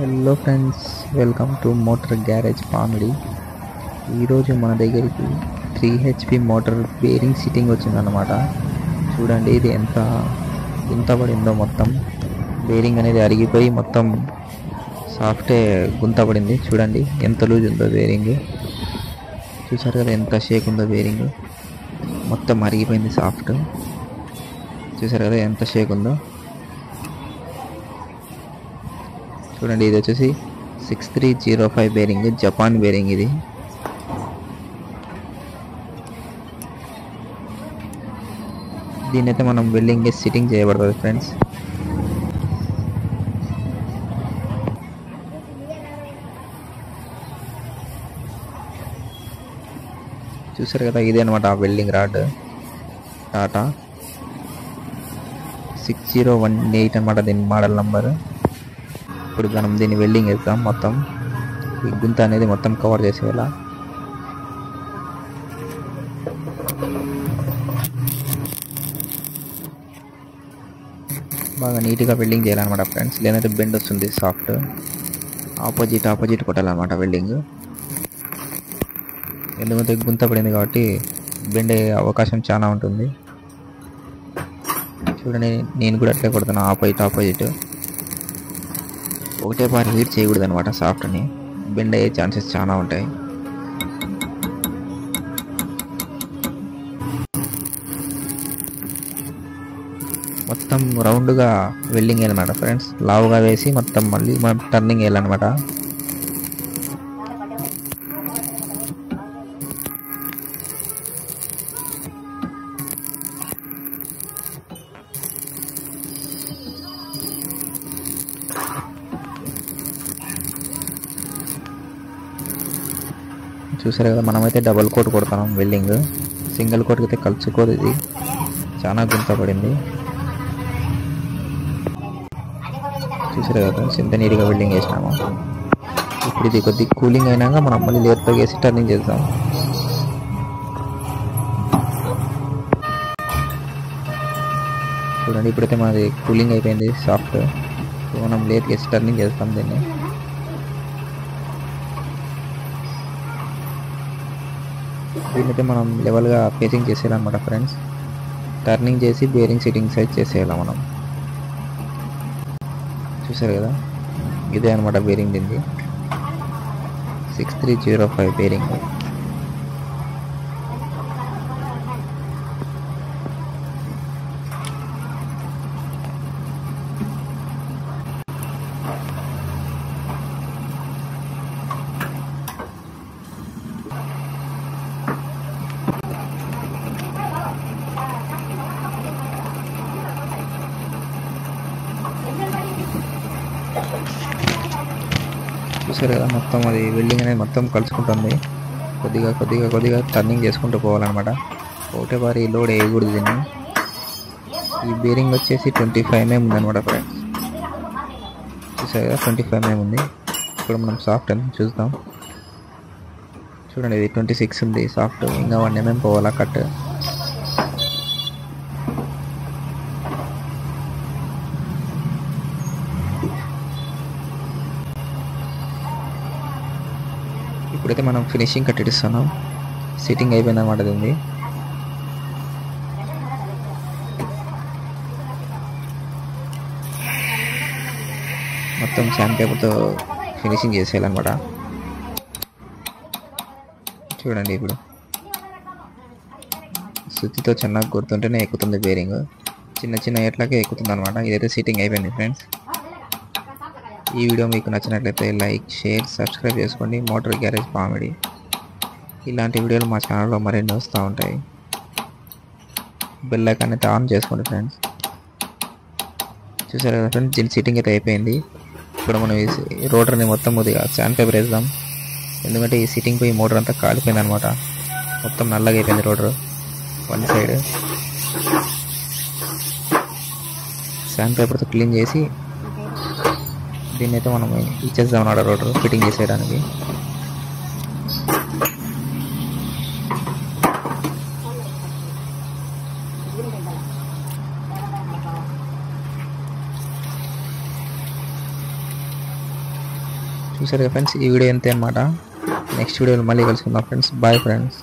Hello friends, welcome to motor garage Pamidi. ఈరోజు మన దగ్గరికి 3 HP మోటార్ బేరింగ్ సిట్టింగ్ వచ్చిందన్నమాట. చూడండి ఇది ఎంత పడిందో. మొత్తం బేరింగ్ అనేది అరిగిపోయి మొత్తం సాఫ్టే గుంత పడింది. చూడండి ఎంత లూజ్ ఉందో బేరింగ్. చూసారు కదా ఎంత షేక్ ఉందో బేరింగ్. మొత్తం అరిగిపోయింది సాఫ్ట్. చూసారు కదా ఎంత షేక్ ఉందో. చూడండి ఇది వచ్చేసి 6305 బేరింగ్, జపాన్ బేరింగ్ ఇది. దీనైతే మనం వెల్డింగ్ చేసి సిట్టింగ్ చేయబడుతుంది ఫ్రెండ్స్. చూసారు కదా ఇదే అనమాట ఆ వెల్డింగ్ రాడ్. టాటా 6018 అనమాట దీని మోడల్ నంబర్. ఇప్పుడు మనం దీన్ని వెల్డింగ్ వేస్తాం. మొత్తం ఈ గుంత అనేది మొత్తం కవర్ చేసేలా బాగా నీట్గా వెల్డింగ్ చేయాలన్నమాట ఫ్రెండ్స్. లేదంటే బెండ్ వస్తుంది సాఫ్ట్. Opposite కొట్టాలన్నమాట welding. ఎందుకంటే గుంత పడింది కాబట్టి బెండ్ అయ్యే అవకాశం చాలా ఉంటుంది. చూడండి నేను కూడా అట్లే కొడుతున్నా, ఆపోజిట్. ఒకటే బారి హీట్ చేయకూడదు అనమాట. సాఫ్ట్ని బెండ్ అయ్యే ఛాన్సెస్ చాలా ఉంటాయి. మొత్తం రౌండ్గా వెల్డింగ్ వేయాలన్నమాట ఫ్రెండ్స్. లావుగా వేసి మొత్తం మళ్ళీ మనం టర్నింగ్ వేయాలన్నమాట. చూసారు కదా మనమైతే డబల్ కోట్ కొడతాం వెల్డింగ్. సింగిల్ కోట్కి అయితే కలుసుకోదు. ఇది చాలా గుంత పడింది. చూసారు కదా ఎంత నీట్గా వెల్డింగ్ వేసినాము. ఇప్పుడు ఇది కొద్దిగా కూలింగ్ అయినాక మనం మళ్ళీ లేట్గా వేసి టర్నింగ్ చేద్దాం. చూడండి ఇప్పుడైతే మనది కూలింగ్ అయిపోయింది సాఫ్ట్. మనం లేట్గా వేసి టర్నింగ్ చేస్తాం దీన్ని. దీన్నైతే మనం లెవెల్గా పేసింగ్ చేసేయాలన్నమాట ఫ్రెండ్స్. టర్నింగ్ చేసి బేరింగ్ సిట్టింగ్ సైజ్ చేసేయాలి మనం. చూసారు కదా ఇదే అనమాట బేరింగ్ దీన్ని. 6305 బేరింగ్. చూసారు కదా మొత్తం అది వెల్డింగ్ అనేది మొత్తం కలుసుకుంటుంది. కొద్దిగా టర్నింగ్ చేసుకుంటూ పోవాలన్నమాట. ఒకటే బారి లోడ్ వేయకూడదు దీన్ని. ఈ బేరింగ్ వచ్చేసి 25 mm ఉందన్నమాట ఫ్రెండ్స్. చూసారు కదా 25 mm ఉంది. ఇప్పుడు మనం సాఫ్ట్ అని చూద్దాం. చూడండి ఇది 26 ఉంది సాఫ్ట్. ఇంకా 1 mm పోవాలా కట్. ఇప్పుడైతే మనం ఫినిషింగ్ కట్టిస్తున్నాం. సిట్టింగ్ అయిపోయింది అనమాట దీన్ని. మొత్తం శాండ్ పేపర్తో ఫినిషింగ్ చేసేయాలన్నమాట. చూడండి ఇప్పుడు సుత్తితో చిన్నగా కొడుతుంటేనే ఎక్కుతుంది బేరింగ్. చిన్న ఎట్లాగే ఎక్కుతుంది అనమాట. ఇదైతే సిట్టింగ్ అయిపోయింది ఫ్రెండ్స్. ఈ వీడియో మీకు నచ్చినట్లయితే లైక్, షేర్, సబ్స్క్రైబ్ చేసుకోండి. Motor garage Pamidi. ఇలాంటి వీడియోలు మా ఛానల్లో మరిన్ని వస్తూ ఉంటాయి. బెల్ ఐకాన్ అయితే ఆన్ చేసుకోండి ఫ్రెండ్స్. చూసారు కదా ఫ్రెండ్స్ దీని సిట్టింగ్ అయితే అయిపోయింది. ఇప్పుడు మనం ఈ రోటర్ని మొత్తం కొద్దిగా శాండ్ పేపర్ వేద్దాం. ఎందుకంటే ఈ సిట్టింగ్ పోయి మోటార్ అంతా కాలిపోయింది అనమాట. మొత్తం నల్లగా అయిపోయింది రోటర్ వన్ సైడ్. శాండ్ పేపర్తో క్లీన్ చేసి దీన్ని అయితే మనం ఇచ్చేద్దాం అన్నమాట రోటర్ ఫిట్టింగ్ చేసేయడానికి. చూసారు కదా ఫ్రెండ్స్, ఈ వీడియో అంతే అనమాట. నెక్స్ట్ వీడియోలో మళ్ళీ కలుసుకుందాం ఫ్రెండ్స్. Bye friends.